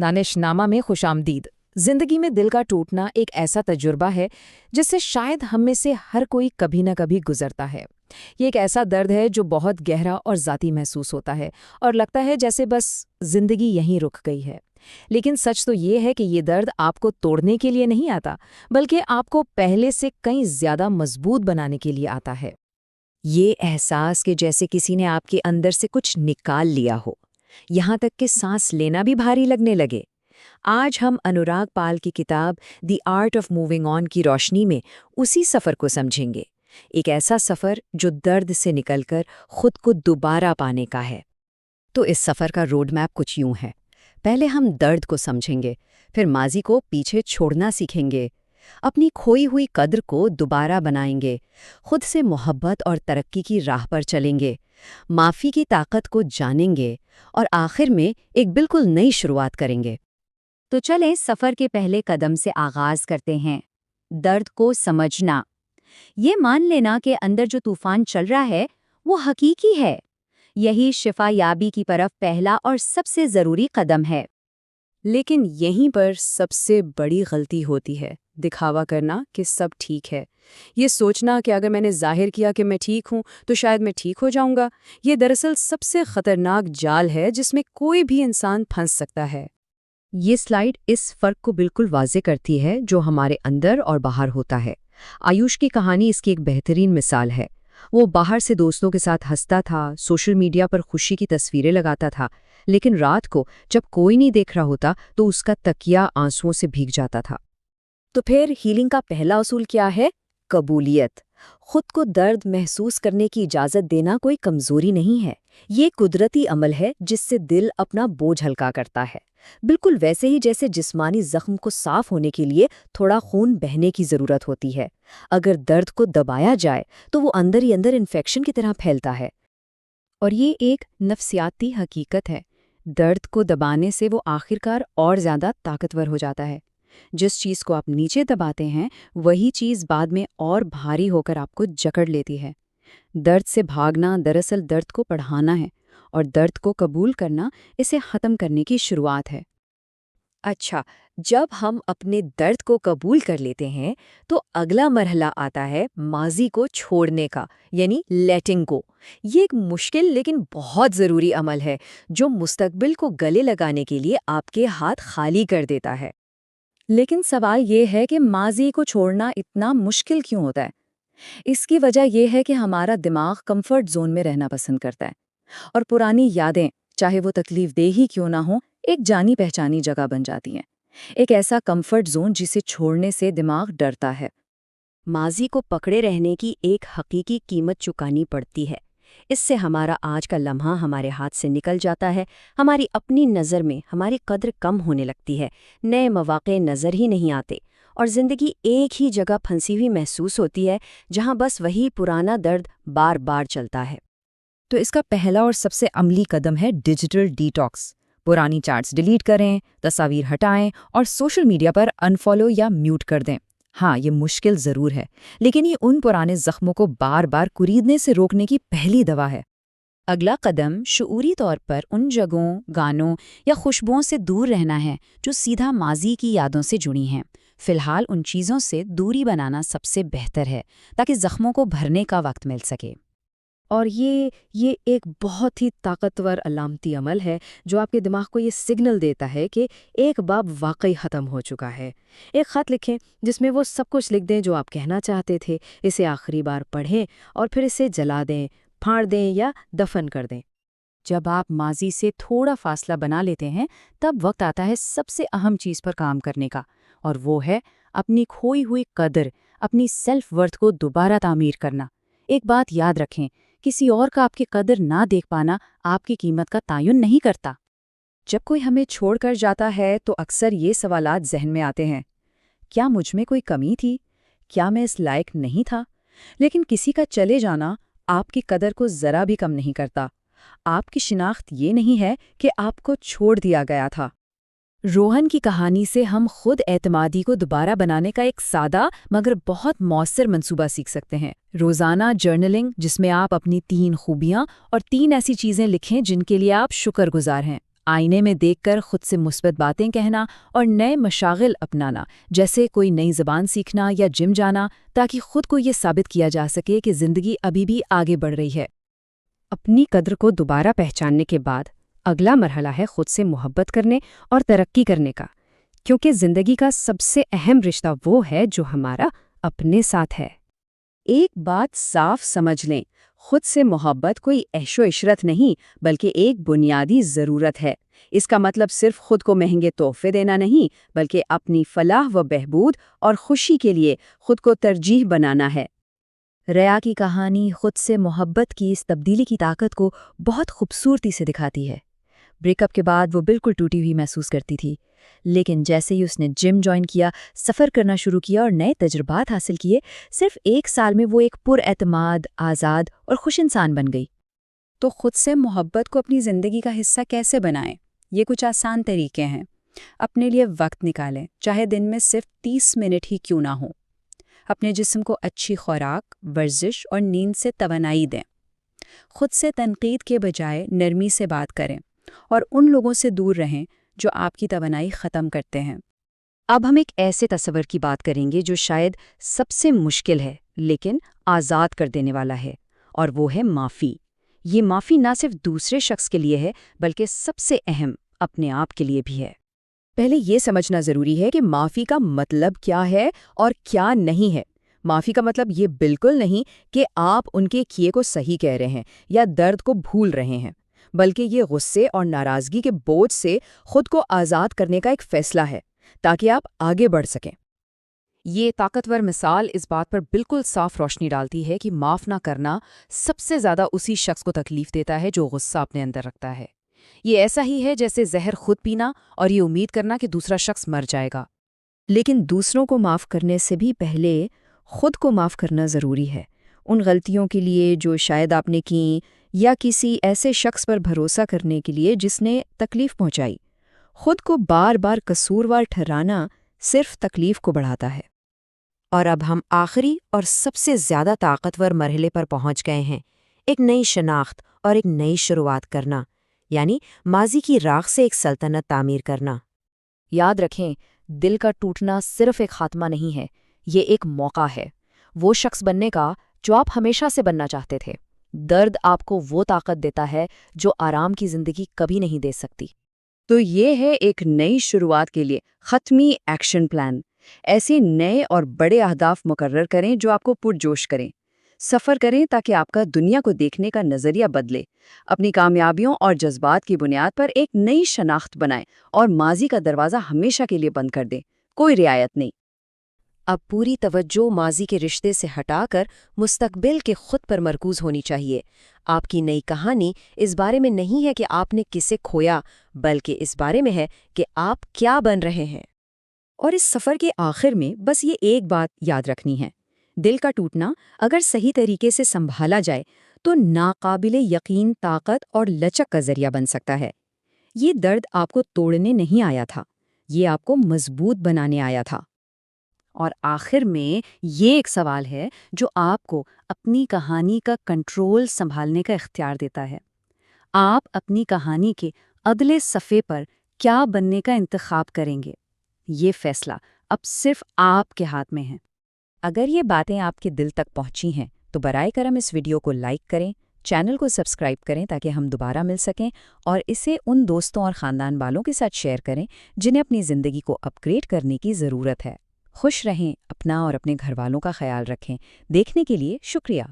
दानिशनामा में खुशामदीद। जिंदगी में दिल का टूटना एक ऐसा तजुर्बा है जिससे शायद हम में से हर कोई कभी न कभी गुजरता है। ये एक ऐसा दर्द है जो बहुत गहरा और ज़ाती महसूस होता है और लगता है जैसे बस जिंदगी यहीं रुक गई है। लेकिन सच तो ये है कि ये दर्द आपको तोड़ने के लिए नहीं आता, बल्कि आपको पहले से कहीं ज़्यादा मजबूत बनाने के लिए आता है। ये एहसास कि जैसे किसी ने आपके अंदर से कुछ निकाल लिया हो, यहाँ तक कि सांस लेना भी भारी लगने लगे। आज हम अनुराग पाल की किताब the art of moving on की रोशनी में उसी सफ़र को समझेंगे। एक ऐसा सफ़र जो दर्द से निकलकर खुद को दोबारा पाने का है। तो इस सफ़र का रोड मैप कुछ यूं है। पहले हम दर्द को समझेंगे, फिर माजी को पीछे छोड़ना सीखेंगे, अपनी खोई हुई कद्र को दोबारा बनाएंगे, खुद से मोहब्बत और तरक्की की राह पर चलेंगे, माफ़ी की ताकत को जानेंगे और आखिर में एक बिल्कुल नई शुरुआत करेंगे। तो चलें सफ़र के पहले कदम से आगाज़ करते हैं। दर्द को समझना। ये मान लेना कि अंदर जो तूफान चल रहा है वो हकीकी है। यही शिफायाबी की तरफ पहला और सबसे ज़रूरी कदम है। लेकिन यहीं पर सबसे बड़ी गलती होती है, दिखावा करना कि सब ठीक है। ये सोचना कि अगर मैंने जाहिर किया कि मैं ठीक हूँ तो शायद मैं ठीक हो जाऊँगा। ये दरअसल सबसे ख़तरनाक जाल है जिसमें कोई भी इंसान फंस सकता है। ये स्लाइड इस फ़र्क को बिल्कुल वाज़े करती है जो हमारे अंदर और बाहर होता है। आयुष की कहानी इसकी एक बेहतरीन मिसाल है। वो बाहर से दोस्तों के साथ हंसता था, सोशल मीडिया पर खुशी की तस्वीरें लगाता था, लेकिन रात को जब कोई नहीं देख रहा होता तो उसका तकिया आंसुओं से भीग जाता था। तो फिर हीलिंग का पहला उसूल क्या है? कबूलियत। खुद को दर्द महसूस करने की इजाज़त देना कोई कमज़ोरी नहीं है। ये कुदरती अमल है जिससे दिल अपना बोझ हल्का करता है। बिल्कुल वैसे ही जैसे जिस्मानी जख्म को साफ होने के लिए थोड़ा खून बहने की ज़रूरत होती है। अगर दर्द को दबाया जाए तो वो अंदर ही अंदर इन्फेक्शन की तरह फैलता है। और ये एक नफ्सियाती हकीकत है। दर्द को दबाने से वो आखिरकार और ज़्यादा ताकतवर हो जाता है। जिस चीज़ को आप नीचे दबाते हैं वही चीज़ बाद में और भारी होकर आपको जकड़ लेती है। दर्द से भागना दरअसल दर्द को बढ़ाना है और दर्द को कबूल करना इसे ख़त्म करने की शुरुआत है। अच्छा, जब हम अपने दर्द को कबूल कर लेते हैं तो अगला मरहला आता है माजी को छोड़ने का, यानी लेटिंग गो। ये एक मुश्किल लेकिन बहुत ज़रूरी अमल है जो मुस्तकबिल को गले लगाने के लिए आपके हाथ खाली कर देता है। लेकिन सवाल ये है कि माजी को छोड़ना इतना मुश्किल क्यों होता है? इसकी वजह यह है कि हमारा दिमाग कंफर्ट जोन में रहना पसंद करता है और पुरानी यादें, चाहे वो तकलीफदेह ही क्यों ना हो, एक जानी पहचानी जगह बन जाती हैं। एक ऐसा कंफर्ट जोन जिसे छोड़ने से दिमाग डरता है। माजी को पकड़े रहने की एक हकीकी कीमत चुकानी पड़ती है। इससे हमारा आज का लम्हा हमारे हाथ से निकल जाता है। हमारी अपनी नज़र में हमारी कद्र कम होने लगती है, नए मौक़े नज़र ही नहीं आते और ज़िंदगी एक ही जगह फंसी हुई महसूस होती है जहाँ बस वही पुराना दर्द बार बार चलता है। तो इसका पहला और सबसे अमली कदम है डिजिटल डिटॉक्स। पुरानी चैट्स डिलीट करें, तस्वीर हटाएं और सोशल मीडिया पर अनफॉलो या म्यूट कर दें। हाँ, ये मुश्किल ज़रूर है, लेकिन ये उन पुराने ज़ख्मों को बार बार कुरीदने से रोकने की पहली दवा है। अगला कदम शुऊरी तौर पर उन जगहों, गानों या खुशबुओं से दूर रहना है जो सीधा माजी की यादों से जुड़ी हैं। फ़िलहाल उन चीज़ों से दूरी बनाना सबसे बेहतर है ताकि ज़ख्मों को भरने का वक्त मिल सके। और ये एक बहुत ही ताकतवर अलामती अमल है जो आपके दिमाग को ये सिग्नल देता है कि एक बाब वाकई ख़त्म हो चुका है। एक ख़त लिखें जिसमें वो सब कुछ लिख दें जो आप कहना चाहते थे, इसे आखिरी बार पढ़ें और फिर इसे जला दें, फाड़ दें या दफन कर दें। जब आप माजी से थोड़ा फासला बना लेते हैं तब वक्त आता है सबसे अहम चीज़ पर काम करने का, और वो है अपनी खोई हुई कदर, अपनी सेल्फ वर्थ को दोबारा तामीर करना। एक बात याद रखें, किसी और का आपकी कदर ना देख पाना आपकी कीमत का तायुन नहीं करता। जब कोई हमें छोड़कर जाता है तो अक्सर ये सवालात जहन में आते हैं। क्या मुझ में कोई कमी थी? क्या मैं इस लायक नहीं था? लेकिन किसी का चले जाना आपकी कदर को ज़रा भी कम नहीं करता। आपकी शिनाख्त ये नहीं है कि आपको छोड़ दिया गया था। रोहन की कहानी से हम खुद एतमादी को दोबारा बनाने का एक सादा मगर बहुत मौसर मंसूबा सीख सकते हैं। रोज़ाना जर्नलिंग, जिसमें आप अपनी 3 खूबियाँ और 3 ऐसी चीज़ें लिखें जिनके लिए आप शुक्रगुजार हैं। آئینے میں دیکھ کر خود سے مثبت باتیں کہنا اور نئے مشاغل اپنانا، جیسے کوئی نئی زبان سیکھنا یا جم جانا، تاکہ خود کو یہ ثابت کیا جا سکے کہ زندگی ابھی بھی آگے بڑھ رہی ہے۔ اپنی قدر کو دوبارہ پہچاننے کے بعد اگلا مرحلہ ہے خود سے محبت کرنے اور ترقی کرنے کا، کیونکہ زندگی کا سب سے اہم رشتہ وہ ہے جو ہمارا اپنے ساتھ ہے۔ ایک بات صاف سمجھ لیں، خود سے محبت کوئی عیش و عشرت نہیں بلکہ ایک بنیادی ضرورت ہے۔ اس کا مطلب صرف خود کو مہنگے تحفے دینا نہیں، بلکہ اپنی فلاح و بہبود اور خوشی کے لیے خود کو ترجیح بنانا ہے۔ ریا کی کہانی خود سے محبت کی اس تبدیلی کی طاقت کو بہت خوبصورتی سے دکھاتی ہے۔ بریک اپ کے بعد وہ بالکل ٹوٹی ہوئی محسوس کرتی تھی، لیکن جیسے ہی اس نے جم جوائن کیا، سفر کرنا شروع کیا اور نئے تجربات حاصل کیے، صرف 1 سال میں وہ ایک پر اعتماد، آزاد اور خوش انسان بن گئی۔ تو خود سے محبت کو اپنی زندگی کا حصہ کیسے بنائیں؟ یہ کچھ آسان طریقے ہیں۔ اپنے لیے وقت نکالیں، چاہے دن میں صرف 30 منٹ ہی کیوں نہ ہو۔ اپنے جسم کو اچھی خوراک، ورزش اور نیند سے توانائی دیں۔ خود سے تنقید کے بجائے نرمی سے بات کریں اور ان لوگوں سے دور رہیں جو آپ کی توانائی ختم کرتے ہیں۔ اب ہم ایک ایسے تصور کی بات کریں گے جو شاید سب سے مشکل ہے لیکن آزاد کر دینے والا ہے، اور وہ ہے معافی۔ یہ معافی نہ صرف دوسرے شخص کے لیے ہے بلکہ سب سے اہم اپنے آپ کے لیے بھی ہے۔ پہلے یہ سمجھنا ضروری ہے کہ معافی کا مطلب کیا ہے اور کیا نہیں ہے۔ معافی کا مطلب یہ بالکل نہیں کہ آپ ان کے کیے کو صحیح کہہ رہے ہیں یا درد کو بھول رہے ہیں، بلکہ یہ غصے اور ناراضگی کے بوجھ سے خود کو آزاد کرنے کا ایک فیصلہ ہے تاکہ آپ آگے بڑھ سکیں۔ یہ طاقتور مثال اس بات پر بالکل صاف روشنی ڈالتی ہے کہ معاف نہ کرنا سب سے زیادہ اسی شخص کو تکلیف دیتا ہے جو غصہ اپنے اندر رکھتا ہے۔ یہ ایسا ہی ہے جیسے زہر خود پینا اور یہ امید کرنا کہ دوسرا شخص مر جائے گا۔ لیکن دوسروں کو معاف کرنے سے بھی پہلے خود کو معاف کرنا ضروری ہے، ان غلطیوں کے لیے جو شاید آپ نے کیں یا کسی ایسے شخص پر بھروسہ کرنے کے لیے جس نے تکلیف پہنچائی۔ خود کو بار بار قصوروار ٹھہرانا صرف تکلیف کو بڑھاتا ہے۔ اور اب ہم آخری اور سب سے زیادہ طاقتور مرحلے پر پہنچ گئے ہیں، ایک نئی شناخت اور ایک نئی شروعات کرنا، یعنی ماضی کی راکھ سے ایک سلطنت تعمیر کرنا۔ یاد رکھیں، دل کا ٹوٹنا صرف ایک خاتمہ نہیں ہے، یہ ایک موقع ہے، وہ شخص بننے کا جو آپ ہمیشہ سے بننا چاہتے تھے۔ درد آپ کو وہ طاقت دیتا ہے جو آرام کی زندگی کبھی نہیں دے سکتی۔ تو یہ ہے ایک نئی شروعات کے لیے حتمی ایکشن پلان۔ ایسے نئے اور بڑے اہداف مقرر کریں جو آپ کو پرجوش کریں۔ سفر کریں تاکہ آپ کا دنیا کو دیکھنے کا نظریہ بدلے۔ اپنی کامیابیوں اور جذبات کی بنیاد پر ایک نئی شناخت بنائیں اور ماضی کا دروازہ ہمیشہ کے لیے بند کر دیں، کوئی رعایت نہیں۔ اب پوری توجہ ماضی کے رشتے سے ہٹا کر مستقبل کے خود پر مرکوز ہونی چاہیے۔ آپ کی نئی کہانی اس بارے میں نہیں ہے کہ آپ نے کسے کھویا، بلکہ اس بارے میں ہے کہ آپ کیا بن رہے ہیں۔ اور اس سفر کے آخر میں بس یہ ایک بات یاد رکھنی ہے، دل کا ٹوٹنا اگر صحیح طریقے سے سنبھالا جائے تو ناقابل یقین طاقت اور لچک کا ذریعہ بن سکتا ہے۔ یہ درد آپ کو توڑنے نہیں آیا تھا، یہ آپ کو مضبوط بنانے آیا تھا۔ اور آخر میں یہ ایک سوال ہے جو آپ کو اپنی کہانی کا کنٹرول سنبھالنے کا اختیار دیتا ہے۔ آپ اپنی کہانی کے اگلے صفحے پر کیا بننے کا انتخاب کریں گے؟ یہ فیصلہ اب صرف آپ کے ہاتھ میں ہے۔ اگر یہ باتیں آپ کے دل تک پہنچی ہیں تو برائے کرم اس ویڈیو کو لائک کریں، چینل کو سبسکرائب کریں تاکہ ہم دوبارہ مل سکیں، اور اسے ان دوستوں اور خاندان والوں کے ساتھ شیئر کریں جنہیں اپنی زندگی کو اپ گریڈ کرنے کی ضرورت ہے۔ خوش رہیں، اپنا اور اپنے گھر والوں کا خیال رکھیں۔ دیکھنے کے لیے شکریہ۔